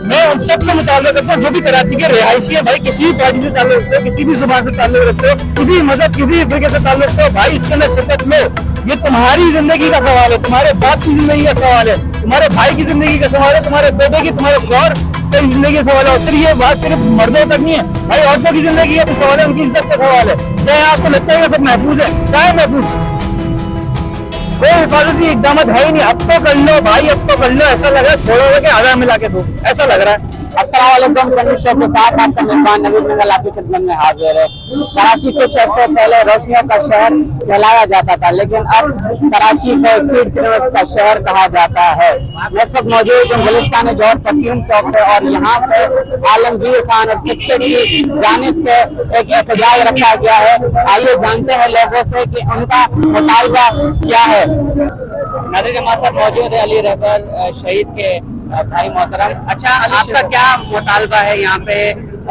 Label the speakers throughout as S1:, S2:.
S1: मैं उन सबसे मुताबिक करता हूँ जो भी कराची के रिहायशी है भाई, किसी भी पार्टी से ताल्लुक रखते हो, किसी भी जुबान से ताल्लुक रखते हो, किसी मजहब किसी फिरके से ताल्लुक रखते हो भाई, इसके अंदर शिरकत लो। ये तुम्हारी जिंदगी का सवाल है, तुम्हारे बाप की जिंदगी का सवाल है, तुम्हारे भाई की जिंदगी का सवाल है, तुम्हारे बेटे की, तुम्हारे शौहर की जिंदगी का सवाल है। और सिर्फ ये बात सिर्फ मर्दों तक नहीं है भाई, औरतों की जिंदगी का भी सवाल है, उनकी इज्जत का सवाल है। क्या आपको लगता है सब महफूज है? क्या है महफूज? कोई हिफाजती इकदाम है ही नहीं। अब तो कर लो भाई, अब तो कर लो। ऐसा लग रहा है छोड़ोगे कि आधा मिला के दो, ऐसा लग रहा है।
S2: अस्सलाम वालेकुम। चंदू शो के साथ आपका मेहमान नवीद मंगल आपकी खिदमत में हाजिर है। कराची कुछ अर्से पहले रोशनियों का शहर कहलाया जाता था, लेकिन अब कराची को स्पीड क्रिमिनल्स का शहर कहा जाता है। मैं इस वक्त मौजूद हूँ गुलिस्तान जौहर परफ्यूम चौक पे, और यहाँ पे आलमगीर खान और फिक्सर की जानिब से एक एहतजाज रखा गया है। आइए जानते हैं लोगों से कि उनका मुतालबा क्या है। नाज़रीन हमारे साथ मौजूद है अली रहबर शहीद के भाई मोहतरम। अच्छा, आपका क्या मुतालबा है यहाँ पे,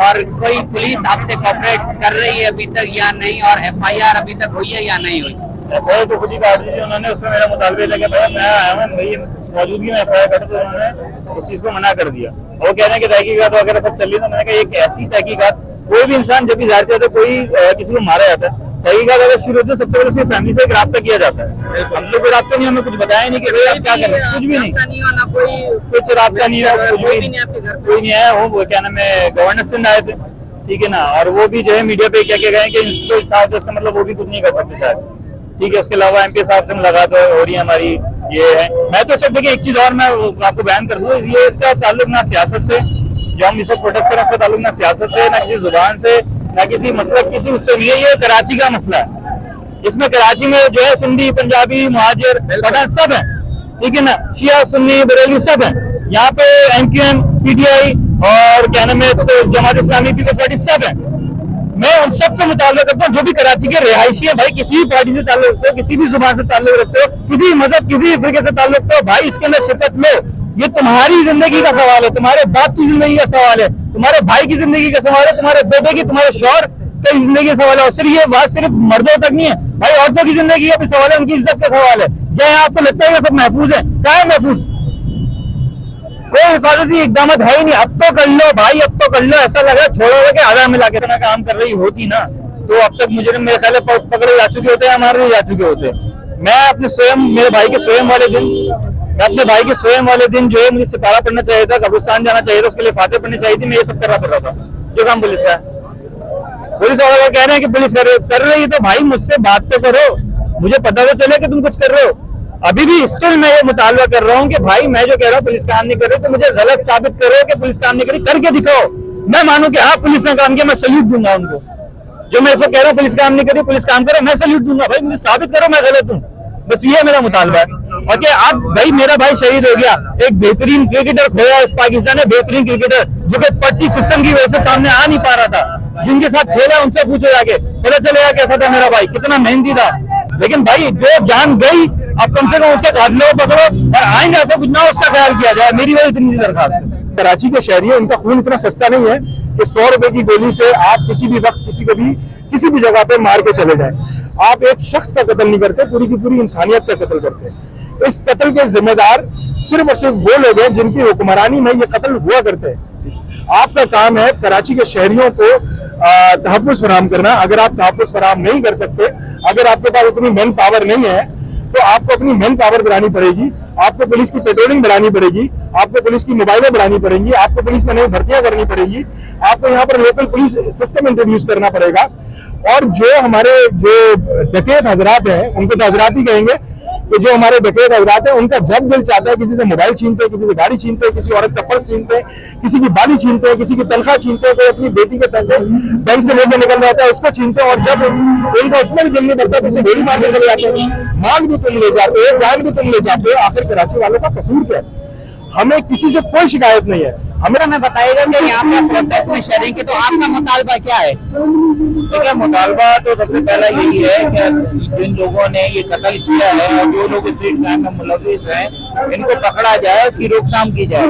S2: और कोई पुलिस आपसे कोऑपरेट कर रही है अभी तक या नहीं, और FIR अभी तक हुई है या नहीं हुई?
S1: FIR तो खुद ही काट दी उन्होंने, उसमें मेरा मुतालबे लगे भाई मैं आया हूँ मेरी मौजूदगी में FIR काटा, तो उन्होंने उस चीज को मना कर दिया। वो कह रहे हैं कि तहकीकात वगैरह सब चल रही है। तो मैंने कहा एक ऐसी तहकीकात, कोई भी इंसान जब भी जाहिर से कोई किसी को मारा जाता है, तहकीकात अगर शुरू होती है सबसे पहले उसकी फैमिली से एक राब्ता किया जाता है। हम लोग को राब्ता नहीं, हमें कुछ बताया नहीं कि भाई आप क्या कर रहे हैं, कुछ भी नहीं, कुछ राब्ता नहीं है, कुछ भी कोई नहीं आया। वो क्या नाम है, गवर्नर सिंध आए थे, ठीक है ना, और वो भी जो है मीडिया पे क्या गए कि इंस्टीट्यूट साहब, उसका मतलब वो भी कुछ नहीं कर सकते शायद, ठीक है। उसके अलावा MP साहब से मुलाकात हो रही है हमारी, ये है। मैं तो सिर्फ देखिए एक चीज और मैं आपको बयान कर दूं, ये इसका ताल्लुक ना सियासत से, जो हम इस वक्त प्रोटेस्ट करें, इसका ताल्लुक ना सियासत से, ना किसी जुबान से, ना किसी मतलब किसी उससे नहीं है। ये कराची का मसला है। इसमें कराची में जो है सिंधी, पंजाबी, मुहाजिर, पठान सब है, ठीक है ना, शिया, सुन्नी, बरेली सब है। यहाँ पे MQM, PTI और क्या नाम है तो जमात इस्लामी, पीपल्स पार्टी सब है। मैं उन सबसे मुताबिक करता हूँ जो भी कराची के रिहायशी है भाई, किसी भी पार्टी से ताल्लुक रखते हो, किसी भी जुबान से ताल्लुक रखते हो, किसी मजहब किसी फिरके से ताल्लुक रखते हो भाई, इसके अंदर शिरकत लो। ये तुम्हारी जिंदगी का सवाल है, तुम्हारे बाप की जिंदगी का सवाल है, तुम्हारे भाई की जिंदगी का सवाल है, तुम्हारे बेटे की, तुम्हारे शौहर की जिंदगी का सवाल है। और सिर्फ ये बात सिर्फ मर्दों तक नहीं है भाई, औरतों की जिंदगी का भी सवाल है, उनकी इज्जत का सवाल है। क्या आपको लगता है सब महफूज है? क्या है महफूज? कोई हिफाजती इकदाम है ही नहीं। अब तो कर लो भाई, अब तो कर लो। ऐसा लग रहा है छोड़ोगे कि आधा मिला के काम कर रही होती ना, तो अब तक मुझे मेरे ख्याल पकड़े जा चुके होते हैं, हमारे जा चुके होते। मैं अपने स्वयं, मेरे भाई के स्वयं वाले दिन, मैं अपने भाई के स्वयं वाले दिन जो है मुझे सिपारा पढ़ना चाहिए था, कब्रिस्तान जाना चाहिए था, उसके लिए फाते पढ़नी चाहिए थी, मैं ये सब कर रहा था जो काम पुलिस का है। पुलिस वाले कह रहे हैं कि पुलिस कर रही है, तो भाई मुझसे बात तो करो, मुझे पता तो चले कि तुम कुछ कर रहे हो। अभी भी स्टिल मैं ये मुतालबा कर रहा हूँ कि भाई मैं जो कह रहा हूँ पुलिस काम नहीं कर रही, तो मुझे गलत साबित करो कि पुलिस काम नहीं करी, करके दिखाओ। मैं मानूं कि हाँ पुलिस ने काम किया, मैं सल्यूट दूंगा उनको। जो मैं ऐसा कह रहा हूँ पुलिस काम नहीं करी, पुलिस काम करे, मैं सल्यूट दूंगा। भाई मुझे साबित करो मैं गलत हूँ, बस ये मेरा मुतालबा है। और क्या अब भाई मेरा भाई शहीद हो गया, एक बेहतरीन क्रिकेटर खोया इस पाकिस्तान में, बेहतरीन क्रिकेटर जो कि पर्ची सिस्टम की वजह से सामने आ नहीं पा रहा था, जिनके साथ खेला उनसे पूछो जाके, पता चलेगा कैसा था मेरा भाई, कितना मेहनती था। लेकिन भाई जो जान गई, अब कम से कम उसके कातिलों को पकड़ो, और आएंगे ऐसा कुछ ना उसका ख्याल किया जाए। मेरी वही इतनी दरखास्त है।
S3: कराची के शहरी है, उनका खून इतना सस्ता नहीं है कि 100 रुपए की गोली से आप किसी भी वक्त किसी को भी किसी भी जगह पे मार के चले जाए। आप एक शख्स का कत्ल नहीं करते, पूरी की पूरी इंसानियत का कत्ल करते हैं। इस कत्ल के जिम्मेदार सिर्फ और सिर्फ वो लोग हैं जिनकी हुक्मरानी में ये कत्ल हुआ करते हैं। आपका काम है कराची के शहरियों को तहफ़्फ़ुज़ फराहम करना। अगर आप तहफ़्फ़ुज़ फराहम नहीं कर सकते, अगर आपके पास उतनी मैन पावर नहीं है, तो आपको अपनी मैन पावर बढ़ानी पड़ेगी, आपको पुलिस की पेट्रोलिंग बढ़ानी पड़ेगी, आपको पुलिस की मोबाइलें बढ़ानी पड़ेंगी, आपको पुलिस में नई भर्तियां करनी पड़ेगी, आपको यहाँ पर लोकल पुलिस सिस्टम इंट्रोड्यूस करना पड़ेगा। और जो हमारे जो डकैत हजरात हैं, उनको तो हजरात ही कहेंगे, कि जो हमारे डकैत हजरात हैं उनका जब दिल चाहता है किसी से मोबाइल छीनते हैं, किसी से गाड़ी छीनते हैं, किसी औरत का पर्स छीनते हैं, किसी की बाली छीनते हैं, किसी की तनख्वाह छीनते हैं, कोई अपनी बेटी के पैसे बैंक से लेकर निकल जाता है उसको छीनते हैं, और जब उनका उसमें भी दिल नहीं बढ़ता तो उसे गोली मार के चले जाते हैं। माल भी तुम ले जाते हो, जान भी तुम ले जाते हो। आखिर कराची वालों का कसूर क्या है? हमें किसी से कोई शिकायत नहीं है। हमें
S2: बताइएगा कि यहाँ पे प्रोटेस्ट में शरीक है, तो आपका मुतालबा क्या है?
S1: ठीक है, मुतालबा तो सबसे पहला यही है कि जिन लोगों ने ये कत्ल किया है और जो लोग स्ट्रीट क्राइम में मुलविस हैं, इनको पकड़ा जाए, उसकी रोकथाम की जाए।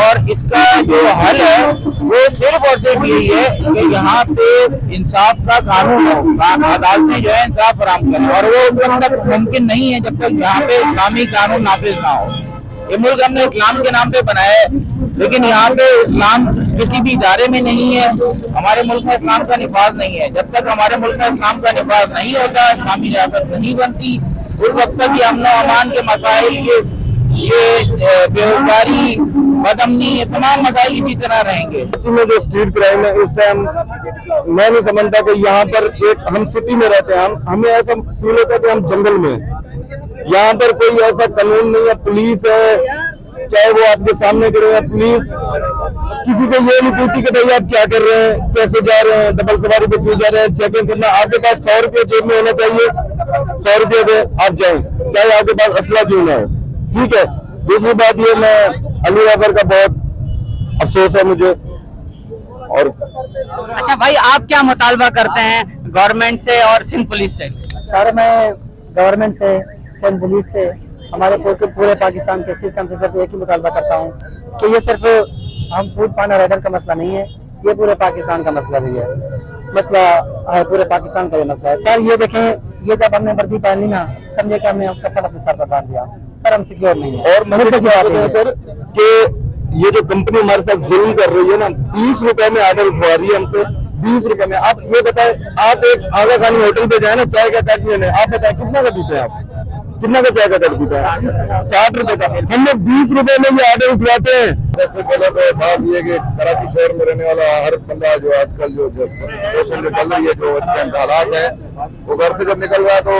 S1: और इसका जो हल है वो सिर्फ और सिर्फ यही है कि यहाँ पे इंसाफ का कानून हो, अदालतें जो है इंसाफ फराहम करें, और वो उस वक्त तक मुमकिन नहीं है जब तक यहाँ पे इस्लामी कानून नाफिज ना हो।
S2: ये मुल्क हमने इस्लाम के नाम पे बनाया है, लेकिन यहाँ पे इस्लाम किसी भी इदारे में नहीं है। हमारे मुल्क में इस्लाम का निफाज नहीं है। जब तक हमारे मुल्क में इस्लाम का निफाज नहीं होता, इस्लामी रियासत नहीं बनती, उस वक्त तक ये अमन और अमान के मसाइल, ये बेरोजगारी, बदअमनी, ये तमाम मसाइल इसी तरह रहेंगे।
S3: कराची में जो स्ट्रीट क्राइम है इस टाइम मैं नहीं समझता कि यहाँ पर एक हम सिटी में रहते हैं, हमें ऐसा फील होता है कि हम जंगल में हैं। यहाँ पर कोई ऐसा कानून नहीं है, पुलिस है चाहे वो आपके सामने करे है, पुलिस किसी से ये नहीं पूछती कि भाई आप क्या कर रहे हैं, कैसे जा रहे हैं, डबल सवारी पे क्यों जा रहे हैं, चेकिंग करना। आपके पास 100 रुपये जेब में होना चाहिए, 100 रुपये पे आप जाएं, चाहे आपके पास असला क्यों ना हो, ठीक है। दूसरी बात ये, मैं अली राबर का बहुत अफसोस है मुझे। और
S2: अच्छा भाई, आप क्या मुतालबा करते हैं गवर्नमेंट से और सिंध पुलिस से?
S4: सर मैं गवर्नमेंट से, सिंध पुलिस से, हमारे पूरे पाकिस्तान के सिस्टम से सिर्फ एक ही मुतालबा करता हूँ कि ये सिर्फ हम फूड पाना राइडर का मसला नहीं है, ये पूरे पाकिस्तान का मसला भी है, मसला है पूरे पाकिस्तान का ये मसला है। सर ये देखें, ये जब हमने वर्दी पहन ली ना, समझे कि हमने कफन अपने सर पर बांध दिया। सर हम सिक्योर नहीं है।
S3: और मुझे क्या है सर कि ये जो कंपनी हमारे साथ जुल्म कर रही है ना, 20 रुपए में ऑर्डर उठवा रही है हमसे, 20 रुपए में। आप ये बताएं, आप एक आगा खानी होटल पे जाए ना, चाय का कप लेने, आप बताएं कितना का पीते हैं आप, कितना का चाय का कप पीते हैं? 60 रुपए का। हम लोग 20 रुपए में ये ऑर्डर उठवाते हैं। सबसे पहले तो बात ये कि कराची शहर में रहने वाला हर बंदा जो आजकल जो सिचुएशन जो चल रही है, जो इस टाइम हालात है, वो घर से जब निकल रहा है तो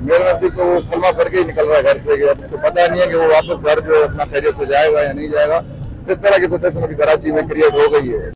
S3: मेरे नजदीक तो वो कलमा पढ़ के ही निकल रहा है घर से। तो पता नहीं है कि वो वापस घर जो अपना खैरियत से जाएगा या नहीं जाएगा। इस तरह की सिचुएशन अभी कराची में क्रिएट हो गई है।